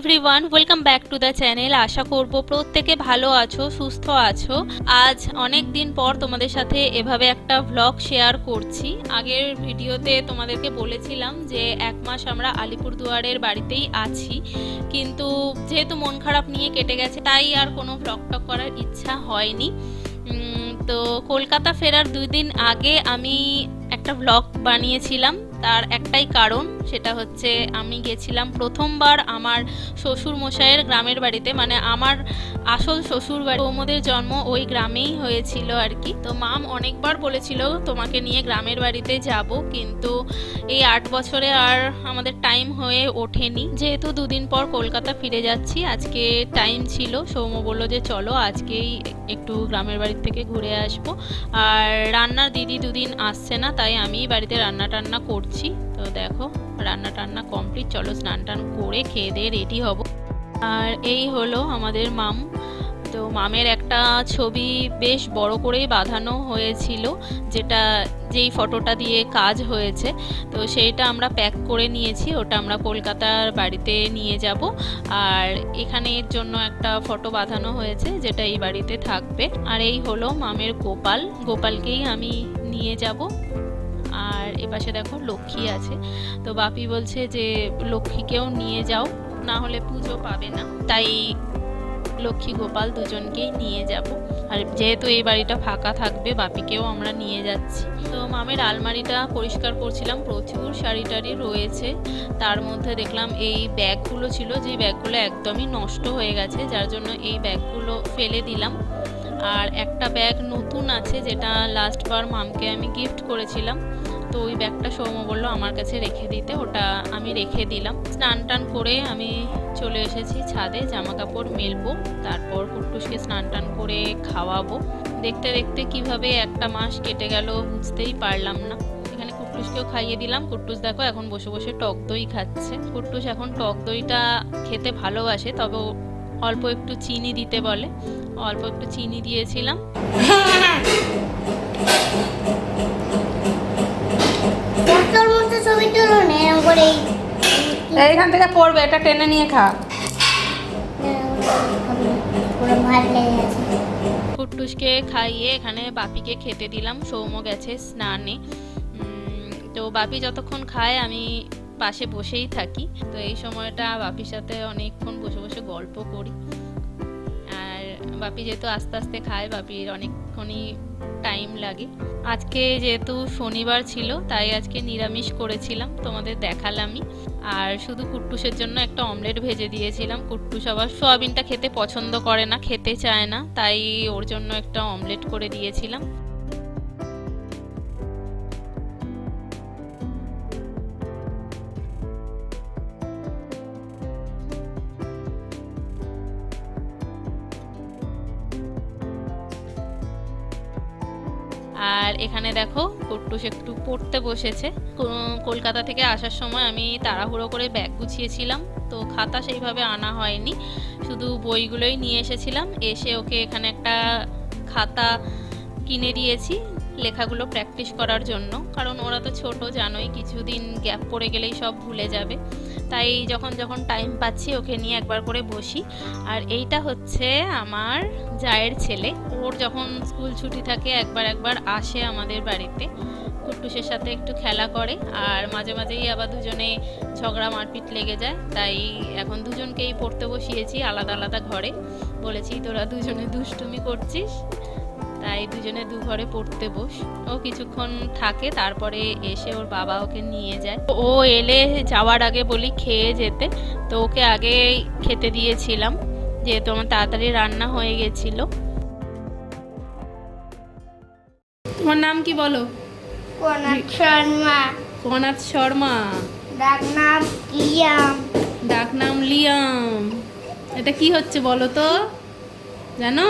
Everyone, welcome back to the channel. আশা করব প্রত্যেকে ভালো আছো, সুস্থ আছো। আজ অনেক দিন পর তোমাদের সাথে এভাবে একটা ভ্লগ শেয়ার করছি। আগের ভিডিওতে তোমাদেরকে বলেছিলাম যে 1 মাস আমরা আলিপুরদুয়ারের বাড়িতেই আছি, কিন্তু যেহেতু মন খারাপ নিয়ে কেটে গেছে তাই আর কোনো ভ্লগ টক করার ইচ্ছা হয়নি। তো কলকাতা ফেরার 2 দিন আগে আমি একটা ভ্লগ বানিয়েছিলাম। তার একটাই কারণ, সেটা হচ্ছে আমি গেছিলাম প্রথমবার আমার শ্বশুর মশাইয়ের গ্রামের বাড়িতে, মানে আমার আসল শ্বশুর বাড়ি। ওদের জন্ম ওই গ্রামেই হয়েছিল আর কি। তো মাম অনেকবার বলেছিল তোমাকে নিয়ে গ্রামের বাড়িতে যাব, কিন্তু এই 8 বছরে আর আমাদের টাইম হয়ে ওঠেনি। যেহেতু 2 দিন পর কলকাতা ফিরে যাচ্ছি, আজকে টাইম ছিল, সৌম্য বললো যে চলো আজকেই একটু গ্রামের বাড়ি থেকে ঘুরে আসবো। আর রান্নার দিদি 2 দিন আসছে না, তাই আমি বাড়িতে রান্না টান্না করছি। তো দেখো রান্না টান্না কমপ্লিট, চলো স্নান টান করে খেয়ে দিয়ে রেডি হব। আর এই হলো আমাদের মাম। তো মামের একটা ছবি বেশ বড় করেই বাঁধানো হয়েছিল, যেই ফটোটা দিয়ে কাজ হয়েছে। তো সেইটা আমরা প্যাক করে নিয়েছি, ওটা আমরা কলকাতার বাড়িতে নিয়ে যাব। আর এখানে এর জন্য একটা ফটো বাঁধানো হয়েছে, যেটা এই বাড়িতে থাকবে। আর এই হলো মামের গোপালকেই আমি নিয়ে যাব। আর এপাশে দেখো লক্ষ্মী আছে, তো বাপি বলছে যে লক্ষ্মীকেও নিয়ে যাও, না হলে পুজো পাবে না, তাই লক্ষ্মী গোপাল দুজনকেই নিয়ে যাব। আর যেহেতু এই বাড়িটা ফাঁকা থাকবে, বাপিকেও আমরা নিয়ে যাচ্ছি। তো মামের আলমারিটা পরিষ্কার করছিলাম, প্রচুর শাড়ি টাড়ি রয়েছে। তার মধ্যে দেখলাম এই ব্যাগগুলো ছিল, যে ব্যাগগুলো একদমই নষ্ট হয়ে গেছে, যার জন্য এই ব্যাগগুলো ফেলে দিলাম। আর একটা ব্যাগ নতুন আছে, যেটা লাস্টবার মামকে আমি গিফট করেছিলাম। তো ওই ব্যাগটা সৌম্য বললো আমার কাছে রেখে দিতে, ওটা আমি রেখে দিলাম। স্নান টান করে আমি চলে এসেছি ছাদে, জামা কাপড় মেলবো, তারপর কুট্টুসকে স্নান টান করে খাওয়াবো। দেখতে দেখতে কিভাবে 1 মাস কেটে গেল বুঝতেই পারলাম না। এখানে কুট্টুসকেও খাইয়ে দিলাম। কুট্টুস দেখো এখন বসে বসে টক দই খাচ্ছে। কুট্টুস এখন টক দইটা খেতে ভালোবাসে, তবে অল্প একটু চিনি দিতে বলে। অল্প একটু চিনি দিয়েছিলাম। এইখান থেকে পড়বে, এটা টেনে নিয়ে খা। কুট্টুসকে খাইয়ে এখানে বাপিকে খেতে দিলাম। সৌম্য গেছে স্নানে। তো বাপি যতক্ষণ খায় আমি পাশে বসেই থাকি। তো এই সময়টা বাপির সাথে অনেকক্ষণ বসে বসে গল্প করি। আর বাপি যেহেতু আস্তে আস্তে খায়, বাপির অনেকক্ষণই টাইম লাগে। আজকে যেহেতু শনিবার ছিল, তাই আজকে নিরামিষ করেছিলাম, তোমাদের দেখালামই। আর শুধু কুট্টুসের জন্য একটা অমলেট ভেজে দিয়েছিলাম। কুট্টুস আবার সোয়াবিনটা খেতে পছন্দ করে না, খেতে চায় না, তাই ওর জন্য একটা অমলেট করে দিয়েছিলাম। আর এখানে দেখো কুট্টুস একটু পড়তে বসেছে। কলকাতা থেকে আসার সময় আমি তাড়াহুড়ো করে ব্যাগ গুছিয়েছিলাম, তো খাতা সেইভাবে আনা হয়নি, শুধু বইগুলোই নিয়ে এসেছিলাম। এসে ওকে এখানে একটা খাতা কিনে দিয়েছি লেখাগুলো প্র্যাকটিস করার জন্য, কারণ ওরা তো ছোট, জানোই, কিছুদিন গ্যাপ পড়ে গেলেই সব ভুলে যাবে। তাই যখন যখন টাইম পাচ্ছি ওকে নিয়ে একবার করে বসি। আর এইটা হচ্ছে আমার জায়ের ছেলে, ওর যখন স্কুল ছুটি থাকে একবার আসে আমাদের বাড়িতে, কুট্টুসের সাথে একটু খেলা করে। আর মাঝে মাঝেই আবার দুজনে ঝগড়া মারপিট লেগে যায়, তাই এখন দুজনকেই পড়তে বসিয়েছি আলাদা আলাদা ঘরে। বলেছি তোরা দুজনে দুষ্টুমি করছিস, তাই দুজনে 2 ঘরে পড়তে বস। ও কিছুক্ষণ থাকে, তারপরে এসে ওর বাবা ওকে নিয়ে যায়। ও এলে যাওয়ার আগে বলি খেয়ে যেতে, তো ওকে আগে খেতে দিয়েছিলাম, যেহেতু আমার তাড়াতাড়ি রান্না হয়ে গেছিল। তোমার নাম কি বলো? কোনাথ শর্মা। কোনাথ শর্মা। ডাকনাম লিয়াম। ডাকনাম লিয়াম। এটা কি হচ্ছে বলো তো, জানো?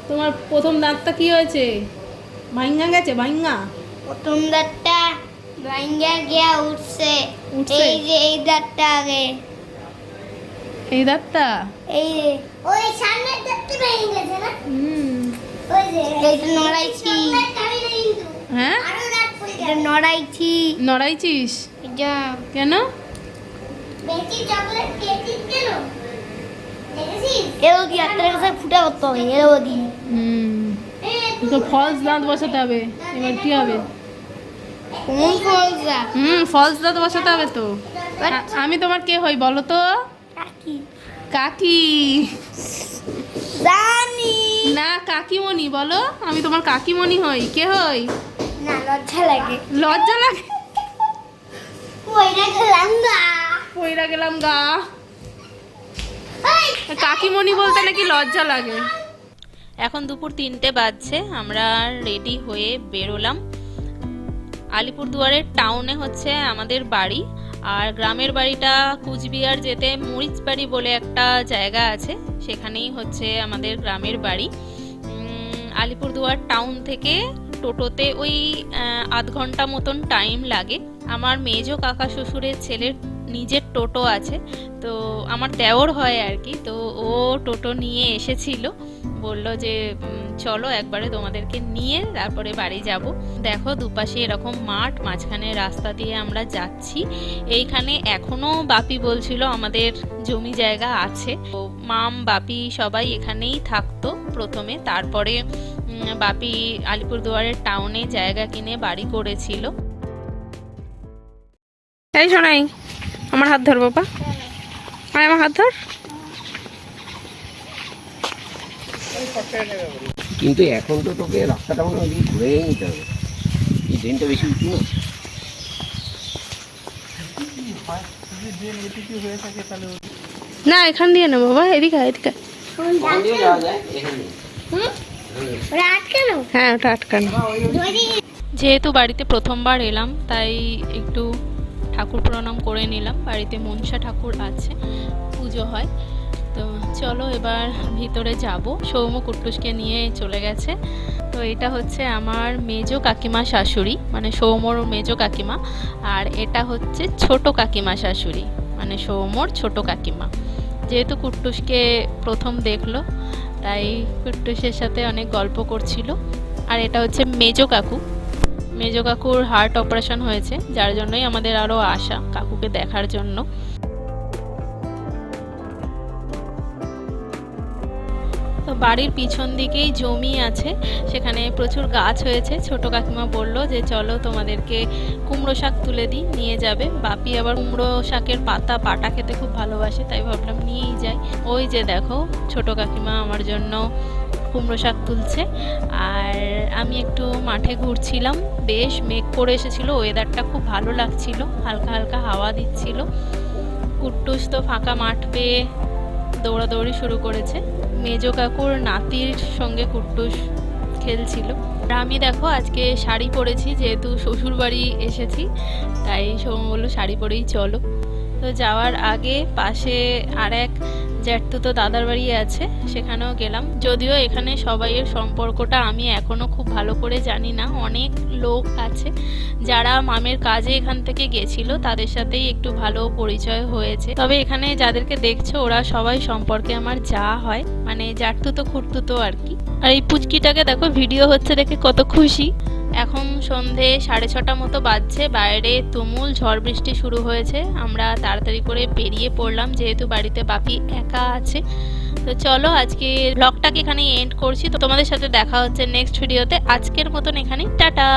তোমার প্রথম দাঁতটা কি হয়েছে? ভাঙ্গা গেছে, ভাঙ্গা। প্রথম দাঁতটা ভাঙ্গা গিয়া উঠছে। এই যে এই দাঁতটা আগে, এই দাঁতটা, এই যে ওই সামনের দাঁতটা ভেঙে গেছে না? ওই যে এইটা নড়াইছি। হ্যাঁ আরো দাঁত পড়ে গেছে, নড়াইছি। নড়াইছিস এটা কেন? বেশি চকলেট খেয়েছিস কেন? এলো দি একটা কাছে ফুটা করতে হবে এলো দি তো ফলস দাঁত বসাতে হবে, এবার কি হবে? কোন ফলসা ফলস দাঁত বসাতে হবে তো। আমি তোমার কে হই বলো তো? কাকি কাকি জানি না, কাকিমণি বলো। আমি তোমার কাকিমণি হই। কে হই? না লজ্জা লাগে লজ্জা লাগে? ওইটা খেলাম না পইরা গেলাম গা। কাকিমণি বলতে নাকি লজ্জা লাগে? এখন দুপুর 3টে বাজছে, আমরা রেডি হয়ে বেরোলাম। আলিপুরদুয়ারের টাউনে হচ্ছে আমাদের বাড়ি, আর গ্রামের বাড়িটা কুচবিহার যেতে মরিচবাড়ি বলে একটা জায়গা আছে, সেখানেই হচ্ছে আমাদের গ্রামের বাড়ি। আলিপুরদুয়ার টাউন থেকে টোটোতে ওই আধ ঘন্টা মতন টাইম লাগে। আমার মেজো কাকা শ্বশুরের ছেলের নিজের টোটো আছে, তো আমার দেওর হয় আর কি, তো ও টোটো নিয়ে এসেছিল, বলল যে চলো একবারে তোমাদেরকে নিয়ে তারপরে বাড়ি যাব। দেখো দুপাশে এরকম মাঠ, মাঝখানে রাস্তা দিয়ে আমরা যাচ্ছি। এইখানে এখনো বাপি বলছিল আমাদের জমি জায়গা আছে, তো মাম বাপি সবাই এখানেই থাকতো প্রথমে, তারপরে বাপি আলিপুরদুয়ারের টাউনে জায়গা কিনে বাড়ি করেছিল। এই শোনাই, আমার হাত ধর বাবা, আর আমার হাত ধর। কিন্তু এখন তো তোকে রাস্তাটা মনে হয় ঘুরে নিতে হবে, এই ড্রেনটা বেশি উঁচু না। না এখান দিয়ে না বাবা, এদিকে এদিকে। ওখান দিয়ে যাওয়া যায়, এখান দিয়ে। রাত কেন হ্যাঁ ওটা আটকানো। যেহেতু বাড়িতে প্রথমবার এলাম, তাই একটু ঠাকুর প্রণাম করে নিলাম। বাড়িতে মনসা ঠাকুর আছে, পুজো হয়। তো চলো এবার ভিতরে যাব। সৌম্য কুট্টুসকে নিয়ে চলে গেছে। তো এটা হচ্ছে আমার মেজো কাকিমা শাশুড়ি, মানে সৌম্যর মেজো কাকিমা, আর এটা হচ্ছে ছোট কাকিমা শাশুড়ি, মানে সৌম্যর ছোট কাকিমা। যেহেতু কুট্টুসকে প্রথম দেখলো, তাই কুট্টুসের সাথে অনেক গল্প করছিল। আর এটা হচ্ছে মেজো কাকু। মেজো কাকুর হার্ট অপারেশন হয়েছে, যার জন্যই আমাদের আরও আশা কাকুকে দেখার জন্য। তো বাড়ির পিছন দিকেই জমি আছে, সেখানে প্রচুর গাছ হয়েছে। ছোট কাকিমা বলল যে চলো তোমাদেরকে কুমড়ো শাক তুলে দিই, নিয়ে যাবে। বাপি আবার কুমড়ো শাকের পাটা খেতে খুব ভালোবাসে, তাই ভাবলাম নিয়েই যাই। ওই যে দেখো ছোট কাকিমা আমার জন্য কুমড়ো শাক তুলছে। আর আমি একটু মাঠে ঘুরছিলাম, বেশ মেঘ করে এসেছিল, ওয়েদারটা খুব ভালো লাগছিল, হালকা হালকা হাওয়া দিচ্ছিল। কুট্টুস তো ফাঁকা মাঠ পেয়ে দৌড়াদৌড়ি শুরু করেছে। মেজো কাকুর নাতির সঙ্গে কুট্টুস খেলছিল। আর আমি দেখো আজকে শাড়ি পরেছি, যেহেতু শ্বশুর বাড়ি এসেছি, তাই সৌম্য বললো শাড়ি পরেই চলো। তো যাওয়ার আগে পাশে আর এক জ্যাঠতুতো দাদার বাড়ি আছে, সেখানেও গেলাম। যদিও এখানে সবাইয়ের সম্পর্কটা আমি এখনও খুব ভালো করে জানি না, অনেক লোক আছে যারা মামের কাজে এখান থেকে গেছিল, তাদের সাথেই একটু ভালো পরিচয় হয়েছে। তবে এখানে যাদেরকে দেখছো ওরা সবাই সম্পর্কে আমার যা হয়, মানে জ্যাঠতুতো খুড়তুতো আর কি। আর এই পুচকিটাকে দেখো ভিডিও হচ্ছে দেখে কত খুশি। এখন সন্ধে 6:30 মতো বাজছে, বাইরে তুমুল ঝড় বৃষ্টি শুরু হয়েছে। আমরা তাড়াতাড়ি করে বেরিয়ে পড়লাম, যেহেতু বাড়িতে বাপি একা আছে। তো চলো আজকে ব্লগটাকে এখানেই এন্ড করছি। তো তোমাদের সাথে দেখা হচ্ছে নেক্সট ভিডিওতে। আজকের মতন এখানেই টাটা।